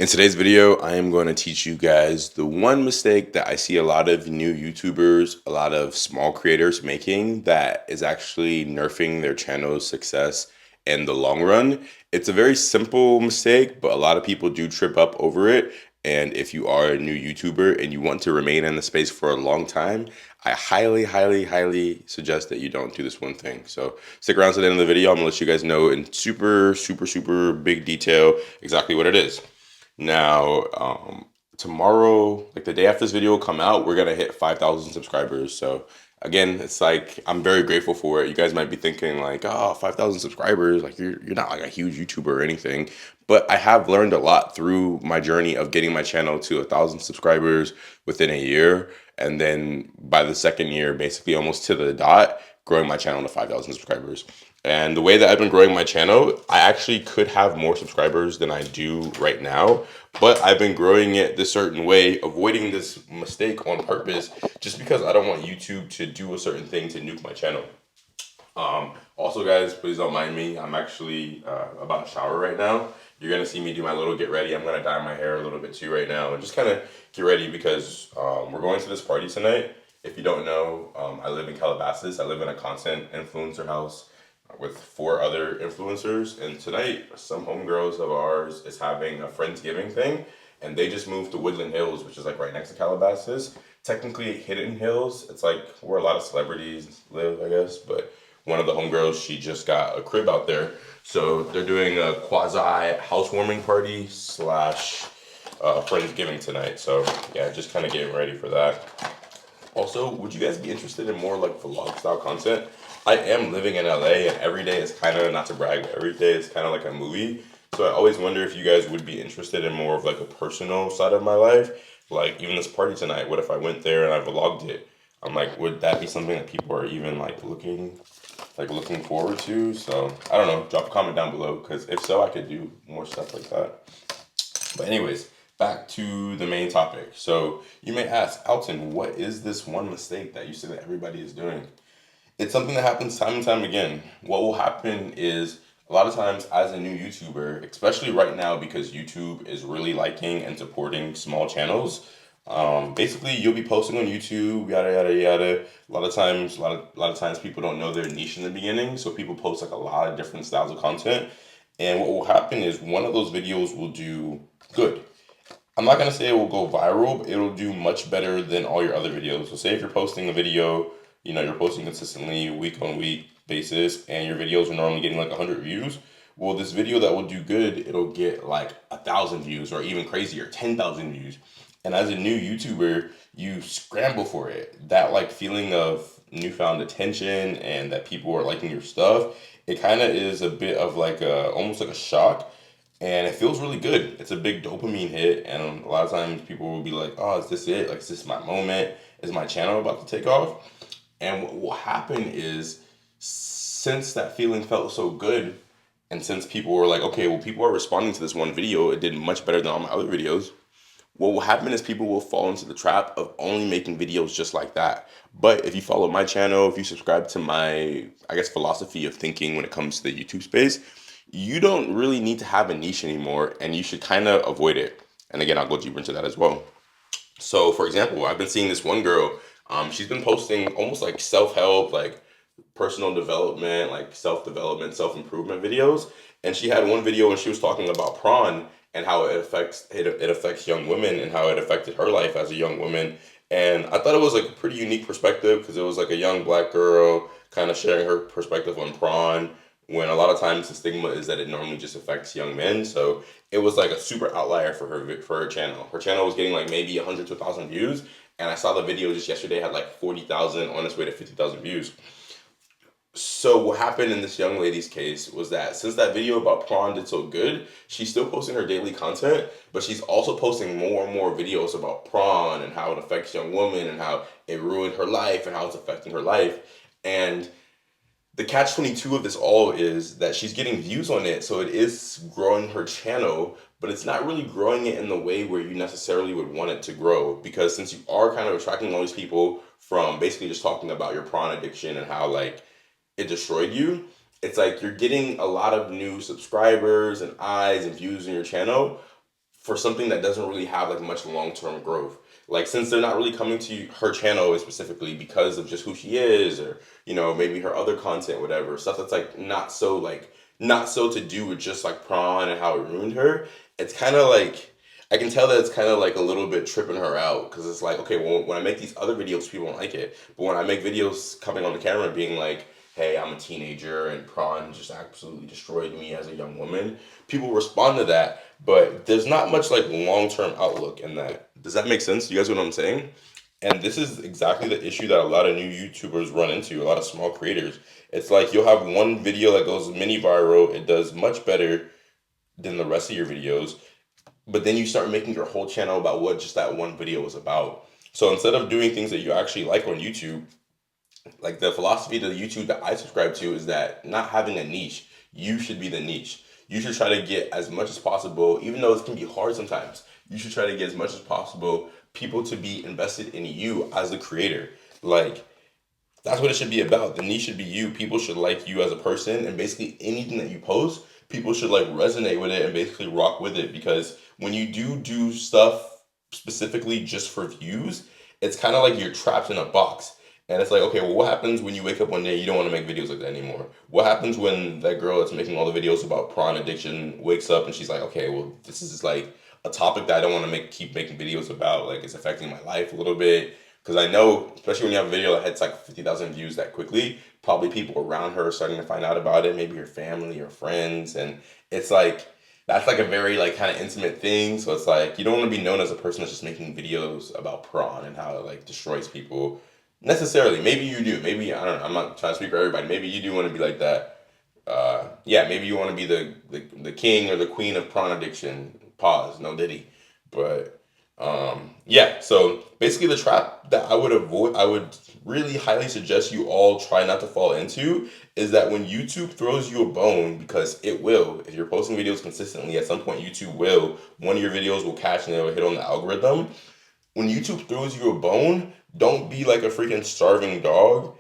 In today's video, I am going to teach you guys the one mistake that I see a lot of new YouTubers, a lot of small creators making that is actually nerfing their channel's success in the long run. It's a very simple mistake, but a lot of people do trip up over it. And if you are a new YouTuber and you want to remain in the space for a long time, I highly suggest that you don't do this one thing. So stick around to the end of the video. I'm gonna let you guys know in super big detail exactly what it is. Now, tomorrow, like the day after this video will come out, we're gonna hit 5,000 subscribers. So again, it's like I'm very grateful for it. You guys might be thinking like, oh, 5,000 subscribers, like you're not like a huge YouTuber or anything. But I have learned a lot through my journey of getting my channel to 1,000 subscribers within a year, and then by the second year, basically almost to the dot, growing my channel to 5,000 subscribers. And the way that I've been growing my channel, I actually could have more subscribers than I do right now, but I've been growing it this certain way, avoiding this mistake on purpose, just because I don't want YouTube to do a certain thing to nuke my channel. Also, guys, please don't mind me. I'm actually about to shower right now. You're gonna see me do my little get ready. I'm gonna dye my hair a little bit too right now and just kind of get ready because we're going to this party tonight. If you don't know, I live in Calabasas. I live in a content influencer house with 4 other influencers, and tonight some homegirls of ours is having a Friendsgiving thing, and they just moved to Woodland Hills, which is like right next to Calabasas. Technically Hidden Hills. It's like where a lot of celebrities live, I guess, but one of the homegirls, she just got a crib out there. So they're doing a quasi housewarming party slash Friendsgiving tonight. So yeah, just kind of getting ready for that. Also, would you guys be interested in more like vlog style content? I am living in LA and every day is kind of, not to brag, but every day is kind of like a movie. So I always wonder if you guys would be interested in more of like a personal side of my life. Like even this party tonight, what if I went there and I vlogged it? I'm like, would that be something that people are even looking forward to? So I don't know. Drop a comment down below because if so, I could do more stuff like that. But anyways, back to the main topic. So you may ask, Alton, what is this one mistake that you say that everybody is doing? It's something that happens time and time again. What will happen is a lot of times as a new YouTuber, especially right now because YouTube is really liking and supporting small channels. Basically, you'll be posting on YouTube, yada yada yada. A lot of times, people don't know their niche in the beginning, so people post like a lot of different styles of content. And what will happen is one of those videos will do good. I'm not gonna say it will go viral, but it'll do much better than all your other videos. So say if you're posting a video, you're posting consistently week on week basis, and your videos are normally getting like 100 views. Well, this video that will do good, it'll get like 1,000 views, or even crazier, 10,000 views. And as a new YouTuber, you scramble for it. That like feeling of newfound attention and that people are liking your stuff, it kind of is a bit of like a almost like a shock, and it feels really good. It's a big dopamine hit, and a lot of times people will be like, "Oh, is this it? Like, is this my moment? Is my channel about to take off?" And what will happen is, since that feeling felt so good, and since people were like, "Okay, well, people are responding to this one video. It did much better than all my other videos." What will happen is people will fall into the trap of only making videos just like that. But if you follow my channel, if you subscribe to my, I guess, philosophy of thinking when it comes to the YouTube space, you don't really need to have a niche anymore and you should kind of avoid it. And again, I'll go deeper into that as well. So, for example, I've been seeing this one girl. She's been posting almost like self-help, like personal development, like self-development, self-improvement videos. And she had one video when she was talking about prawn and how it affects young women and how it affected her life as a young woman. And I thought it was like a pretty unique perspective because it was like a young black girl kind of sharing her perspective on prawn, when a lot of times the stigma is that it normally just affects young men. So it was like a super outlier for her channel. Her channel was getting like maybe 100 to 1,000 views, and I saw the video just yesterday had like 40,000 on its way to 50,000 views. So what happened in this young lady's case was that since that video about prawn did so good, she's still posting her daily content, but she's also posting more and more videos about prawn and how it affects young women and how it ruined her life and how it's affecting her life. And the catch 22 of this all is that she's getting views on it, so it is growing her channel, but it's not really growing it in the way where you necessarily would want it to grow, because since you are kind of attracting all these people from basically just talking about your prawn addiction and how like it destroyed you, it's like you're getting a lot of new subscribers and eyes and views in your channel for something that doesn't really have like much long-term growth. Like since they're not really coming to her channel specifically because of just who she is, or maybe her other content, whatever stuff that's not so to do with just like prawn and how it ruined her. It's kind of like I can tell that it's kind of like a little bit tripping her out because it's like, okay, well, when I make these other videos, people don't like it, but when I make videos coming on the camera being like, hey, I'm a teenager and prawn just absolutely destroyed me as a young woman, people respond to that, but there's not much like long-term outlook in that. Does that make sense? You guys know what I'm saying? And this is exactly the issue that a lot of new YouTubers run into, a lot of small creators. It's like you'll have one video that goes mini viral, it does much better than the rest of your videos, but then you start making your whole channel about what just that one video was about. So instead of doing things that you actually like on YouTube, like the philosophy to the YouTube that I subscribe to is that not having a niche, you should be the niche. You should try to get as much as possible, even though it can be hard sometimes. You should try to get as much as possible people to be invested in you as the creator. Like that's what it should be about. The niche should be you. People should like you as a person, and basically anything that you post, people should like resonate with it and basically rock with it. Because when you do stuff specifically just for views, it's kind of like you're trapped in a box. And it's like, okay, well, what happens when you wake up one day you don't want to make videos like that anymore? What happens when that girl that's making all the videos about prawn addiction wakes up and she's like, okay, well, this is like a topic that I don't want to keep making videos about. Like, it's affecting my life a little bit. Because I know, especially when you have a video that hits like 50,000 views that quickly, probably people around her are starting to find out about it, maybe her family or friends. And it's like, that's like a very like kind of intimate thing. So it's like, you don't want to be known as a person that's just making videos about prawn and how it like destroys people necessarily. Maybe you do. Maybe, I don't know. I'm not trying to speak for everybody. Maybe you do want to be like that. Yeah, maybe you want to be the king or the queen of prawn addiction. Pause. No diddy. But yeah, so basically the trap that I would really highly suggest you all try not to fall into is that when YouTube throws you a bone, because it will, if you're posting videos consistently, at some point YouTube will, one of your videos will catch and it'll hit on the algorithm. When YouTube throws you a bone, don't be like a freaking starving dog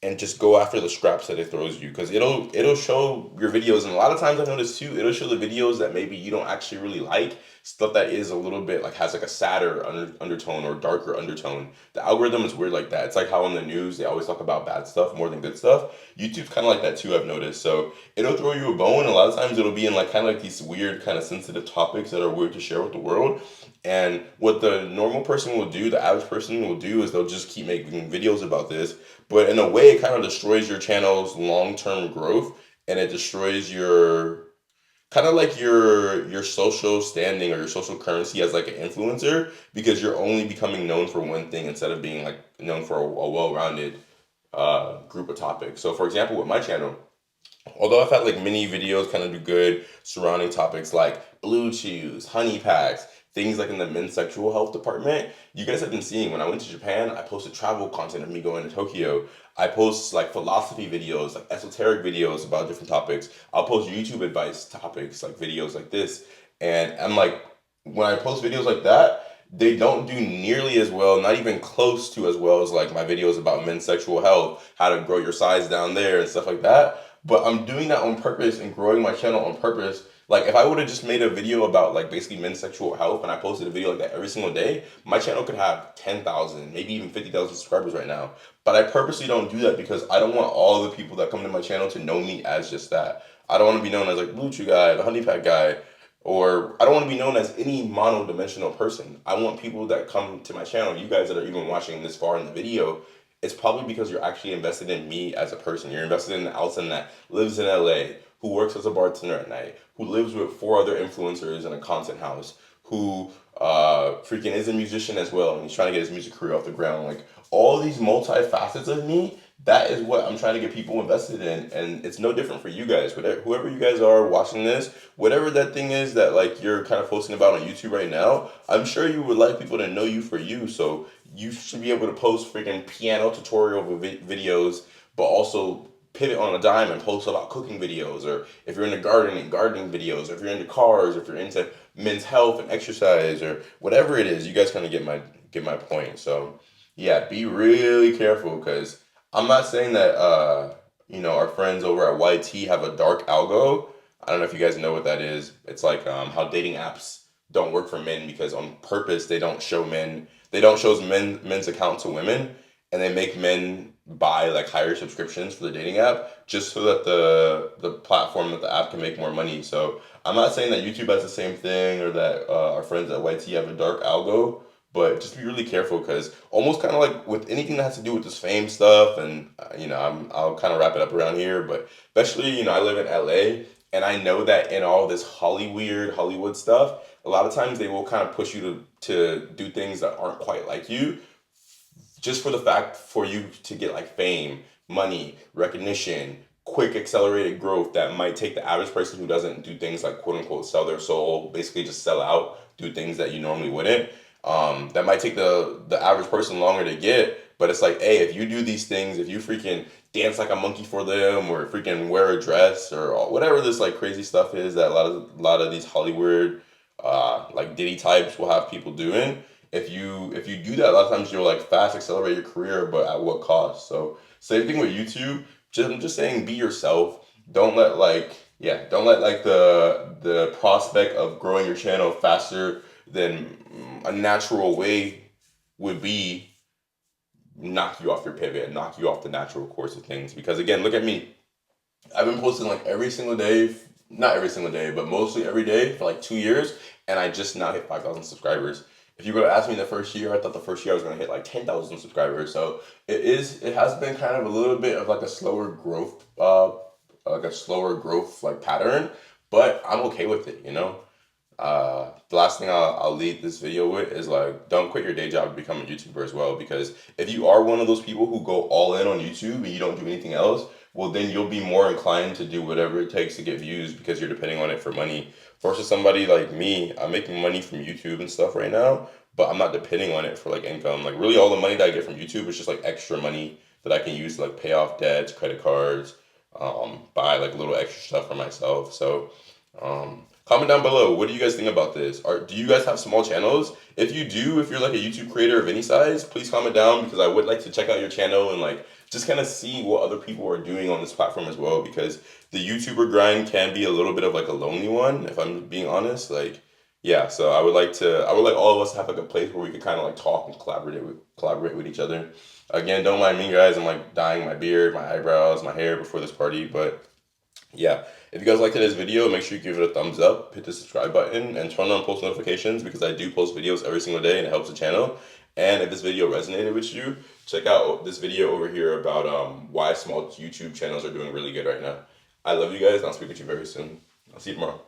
and just go after the scraps that it throws you, because it'll show your videos, and a lot of times I notice too, it'll show the videos that maybe you don't actually really like, stuff that is a little bit like has like a sadder undertone or darker undertone. The algorithm is weird like that. It's like how on the news they always talk about bad stuff more than good stuff. YouTube's kind of like that too, I've noticed. So it'll throw you a bone, and a lot of times it'll be in like kind of like these weird kind of sensitive topics that are weird to share with the world. And what the normal person will do, the average person will do, is they'll just keep making videos about this, but in a way it kind of destroys your channel's long-term growth, and it destroys your kind of like your social standing or your social currency as like an influencer, because you're only becoming known for one thing instead of being like known for a well-rounded group of topics. So for example, with my channel, although I've had like mini videos kind of do good surrounding topics like blue chews, honey packs, things like in the men's sexual health department, you guys have been seeing when I went to Japan, I posted travel content of me going to Tokyo. I post like philosophy videos, like esoteric videos about different topics. I'll post YouTube advice topics, like videos like this. And I'm like, when I post videos like that, they don't do nearly as well, not even close to as well as like my videos about men's sexual health, how to grow your size down there and stuff like that. But I'm doing that on purpose and growing my channel on purpose. Like if I would have just made a video about like basically men's sexual health and I posted a video like that every single day, my channel could have 10,000, maybe even 50,000 subscribers right now. But I purposely don't do that because I don't want all the people that come to my channel to know me as just that. I don't want to be known as like Blue Chew guy, the Honey Pack guy, or I don't want to be known as any mono-dimensional person. I want people that come to my channel, you guys that are even watching this far in the video, it's probably because you're actually invested in me as a person. You're invested in Alton that lives in LA, who works as a bartender at night, who lives with four other influencers in a content house, who freaking is a musician as well, and he's trying to get his music career off the ground. Like all these multi-facets of me, that is what I'm trying to get people invested in, and it's no different for you guys. Whatever, whoever you guys are watching this, whatever that thing is that like you're kind of posting about on YouTube right now, I'm sure you would like people to know you for you. So you should be able to post freaking piano tutorial videos, but also pivot on a dime and post about cooking videos, or if you're into gardening videos, or if you're into cars, or if you're into men's health and exercise, or whatever it is. You guys kind of get my point. So yeah, be really careful, because I'm not saying that our friends over at YT have a dark algo. I don't know if you guys know what that is. It's like how dating apps don't work for men, because on purpose they don't show men's account to women, and they make men buy like higher subscriptions for the dating app just so that the platform, that the app can make more money. So I'm not saying that YouTube has the same thing, or that our friends at YT have a dark algo, but just be really careful, because almost kind of like with anything that has to do with this fame stuff, and I'll kind of wrap it up around here, but especially, I live in LA, and I know that in all this Hollywood stuff, a lot of times they will kind of push you to do things that aren't quite like you, just for the fact for you to get like fame, money, recognition, quick accelerated growth that might take the average person who doesn't do things like quote unquote sell their soul, basically just sell out, do things that you normally wouldn't. That might take the average person longer to get, but it's like, hey, if you do these things, if you freaking dance like a monkey for them, or freaking wear a dress, or whatever this like crazy stuff is that a lot of these Hollywood like Diddy types will have people doing. If you do that, a lot of times you'll like fast accelerate your career, but at what cost? So same thing with YouTube. I'm just saying, be yourself. Don't let the prospect of growing your channel faster than a natural way would be knock you off your pivot and knock you off the natural course of things. Because again, look at me. I've been posting like every single day, not every single day, but mostly every day for like 2 years, and I just now hit 5,000 subscribers. If you were to ask me the first year, I thought the first year I was going to hit like 10,000 subscribers. So it has been kind of a little bit of like a slower growth, like pattern, but I'm okay with it. The last thing I'll lead this video with is like, don't quit your day job to become a YouTuber as well. Because if you are one of those people who go all in on YouTube and you don't do anything else, well, then you'll be more inclined to do whatever it takes to get views, because you're depending on it for money. Versus somebody like me, I'm making money from YouTube and stuff right now, but I'm not depending on it for like income. Like really, all the money that I get from YouTube is just like extra money that I can use to like pay off debts, credit cards, buy like little extra stuff for myself. So comment down below. What do you guys think about this? Do you guys have small channels? If you do, if you're like a YouTube creator of any size, please comment down, because I would like to check out your channel and like just kind of see what other people are doing on this platform as well. Because the YouTuber grind can be a little bit of like a lonely one, if I'm being honest. Like, yeah. So I would like all of us to have like a place where we could kind of like talk and collaborate with each other. Again, don't mind me, guys. I'm like dyeing my beard, my eyebrows, my hair before this party, but yeah, if you guys liked today's video, make sure you give it a thumbs up, hit the subscribe button, and turn on post notifications, because I do post videos every single day and it helps the channel. And if this video resonated with you, check out this video over here about why small YouTube channels are doing really good right now. I love you guys, and I'll speak with you very soon. I'll see you tomorrow.